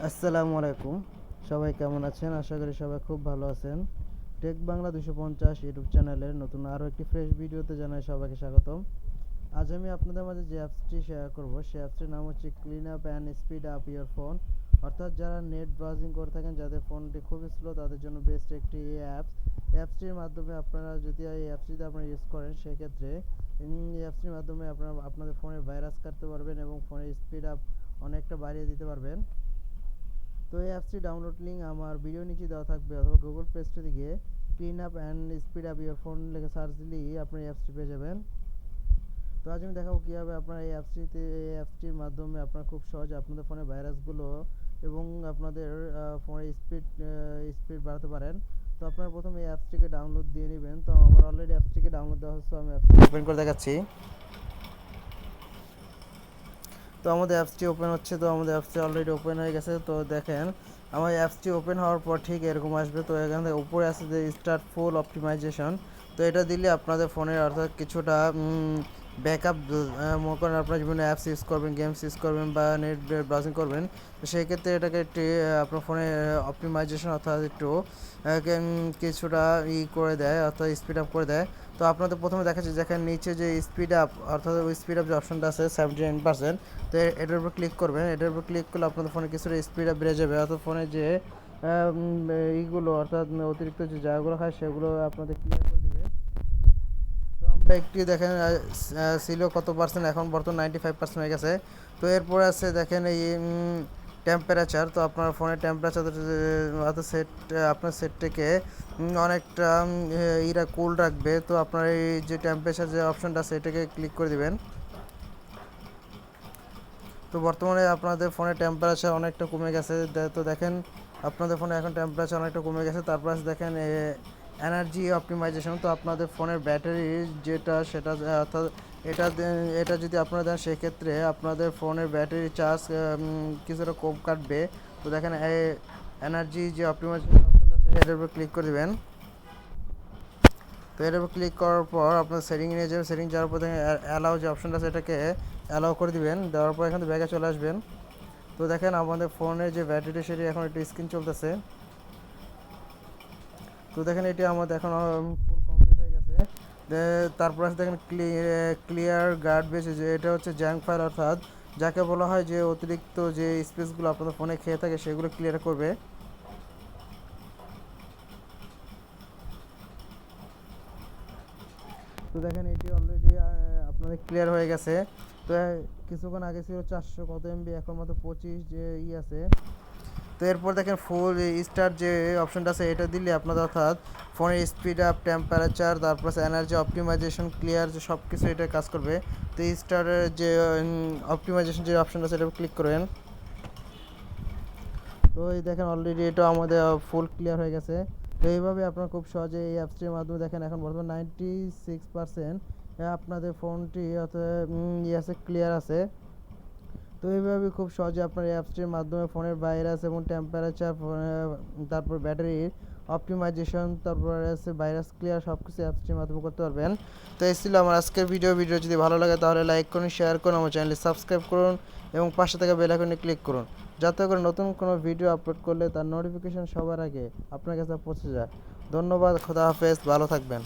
আসসালামু আলাইকুম। সবাই কেমন আছেন? আশা করি সবাই খুব ভালো আছেন। টেক বাংলা 250 ইউটিউব চ্যানেলের নতুন আরও একটি ফ্রেশ ভিডিওতে জানাই সবাইকে স্বাগতম। আজ আমি আপনাদের মাঝে যে অ্যাপসটি শেয়ার করব সেই অ্যাপসটির নাম হচ্ছে clean up and speed up your phone. অর্থাৎ যারা নেট ব্রাউজিং করে থাকেন, যাদের ফোনটি খুবই স্লো, তাদের জন্য বেস্ট একটি অ্যাপস। অ্যাপসটির মাধ্যমে আপনারা যদি এই অ্যাপসটিতে আপনারা ইউজ করেন, সেক্ষেত্রে এই অ্যাপসটির মাধ্যমে আপনারা আপনাদের ফোনের ভাইরাস কাটতে পারবেন এবং ফোনের স্পিড আপ অনেকটা বাড়িয়ে দিতে পারবেন। তো এই অ্যাপসটি ডাউনলোড লিঙ্ক আমার ভিডিও নিচে দেওয়া থাকবে, অথবা গুগল প্লে স্টোরে গিয়ে clean up and speed up your phone লিখে সার্চ দিলেই আপনি এই অ্যাপসটি পেয়ে যাবেন। তো আজ আমি দেখাবো কীভাবে আপনারা এই অ্যাপসটির মাধ্যমে আপনারা খুব সহজে আপনাদের ফোনের ভাইরাসগুলো এবং আপনাদের ফোনের স্পিড বাড়াতে পারেন। তো আপনারা প্রথমে এই অ্যাপসটিকে ডাউনলোড দিয়ে নেবেন। তো আমার অলরেডি অ্যাপসটিকে ডাউনলোড দেওয়া হচ্ছে, আমি অ্যাপসটি ওপেন করে দেখাচ্ছি। তো আমাদের অ্যাপসটি ওপেন হচ্ছে। তো আমাদের অ্যাপসটি অলরেডি ওপেন হয়ে গেছে। তো দেখেন আমার অ্যাপসটি ওপেন হওয়ার পর ঠিক এরকম আসবে। তো এখান থেকে উপরে আছে যে স্টার্ট ফুল অপটিমাইজেশন। তো এটা দিলে আপনাদের ফোনের অর্থাৎ কিছুটা ব্যাকআপ, মনে করেন আপনার বিভিন্ন অ্যাপস ইউজ করবেন, গেমস ইউজ করবেন বা নেট ব্রাউজিং করবেন, তো সেই ক্ষেত্রে এটাকে একটি আপনার ফোনে অপটিমাইজেশন অর্থাৎ একটু কিছুটা করে দেয়, অর্থাৎ স্পিড আপ করে দেয়। তো আপনাদের প্রথমে দেখাচ্ছে যেখানে নিচে যে স্পিড আপ, অর্থাৎ ওই স্পিড আপ যে অপশনটা আছে 79%। তো এটার উপর ক্লিক করবেন। এটার উপর ক্লিক করলে আপনাদের ফোনে কিছুটা স্পিড আপ বেড়ে যাবে, অর্থাৎ ফোনে যে এইগুলো অর্থাৎ অতিরিক্ত যে জায়গাগুলো হয় সেগুলো আপনাদের ক্লিয়ার করে দেবে। তো আমরা একটি দেখেন ছিল কত পার্সেন্ট, এখন বর্তমান 95% হয়ে গেছে। তো এরপরে আছে দেখেন এই টেম্পারেচার। তো আপনার ফোনের টেম্পারেচার অর্থাৎ আপনার সেটটাকে অনেকটা কুল রাখবে। তো আপনার এই যে টেম্পারেচার যে অপশনটা আছে এটাকে ক্লিক করে দিবেন। তো বর্তমানে আপনাদের ফোনের টেম্পারেচার অনেকটা কমে গেছে। তো দেখেন আপনাদের ফোনে এখন টেম্পারেচার অনেকটা কমে গেছে। তারপর দেখেন এনার্জি অপটিমাইজেশন। তো আপনাদের ফোনের ব্যাটারি যেটা সেটা অর্থাৎ এটা এটা যদি আপনারা দেন, সেক্ষেত্রে আপনাদের ফোনের ব্যাটারি চার্জ কিছুটা কম কাটবে। তো দেখেন এনার্জি যে অপটিমাইজেশন অপশনটা আছে এটার উপর ক্লিক করে দেবেন। তো এটার উপর ক্লিক করার পর আপনার সেটিং নিয়ে যাবেন। সেটিং যাওয়ার পর দেখেন অ্যালাউ যে অপশনটা আছে এটাকে অ্যালাউ করে দিবেন। দেওয়ার পর এখান থেকে ব্যাগে চলে আসবেন। তো দেখেন আমাদের ফোনের যে ব্যাটারি সেটি এখন একটু স্ক্রিন চলতেছে। তো দেখেন এটি আমাদের এখন ফুল কমপ্লিট হয়ে গেছে। তারপর আছে দেখেন ক্লিয়ার গার্বেজ, যে এটা হচ্ছে জ্যাঙ্ক ফাইল, অর্থাৎ যাকে বলা হয় যে অতিরিক্ত যে স্পেসগুলো আপনাদের ফোনে খেয়ে থাকে সেগুলো ক্লিয়ার করবে। তো দেখেন এটি অলরেডি আপনাদের ক্লিয়ার হয়ে গেছে। তো কিছুক্ষণ আগে ছিল 400 কত এমবি, এখন মাত্র 25 যে আছে। তো এরপর দেখেন ফুল স্টার যে অপশনটা আছে এটা দিলে আপনাদের অর্থাৎ ফোনের স্পিড আপ, টেম্পারেচার, তারপর এনার্জি অপটিমাইজেশন, ক্লিয়ার যে সব কিছু এটা কাজ করবে। তো স্টারের যে অপটিমাইজেশন যে অপশনটা আছে এটা ক্লিক করবেন। তো এই দেখেন অলরেডি এটা আমাদের ফুল ক্লিয়ার হয়ে গেছে। তো এইভাবে আপনারা খুব সহজে এই অ্যাপসটির মাধ্যমে দেখেন এখন বর্তমান 96% আপনাদের ফোনটি অর্থাৎ আছে ক্লিয়ার আছে। তো এইভাবে খুব সহজে আপনার এই অ্যাপসটির মাধ্যমে ফোনের ভাইরাস এবং টেম্পারেচার, তারপর ব্যাটারির অপটিমাইজেশন, তারপরে আছে ভাইরাস ক্লিয়ার, সব কিছু অ্যাপসটির মাধ্যমে করতে পারবেন। তো এই ছিল আমার আজকের ভিডিও যদি ভালো লাগে তাহলে লাইক করুন, শেয়ার করুন, আমার চ্যানেলটি সাবস্ক্রাইব করুন এবং পাশে থাকা বেল আইকনে ক্লিক করুন, যাতে করে নতুন কোনো ভিডিও আপলোড করলে তার নোটিফিকেশন সবার আগে আপনার কাছে পৌঁছে যায়। ধন্যবাদ, খোদা হাফেজ, ভালো থাকবেন।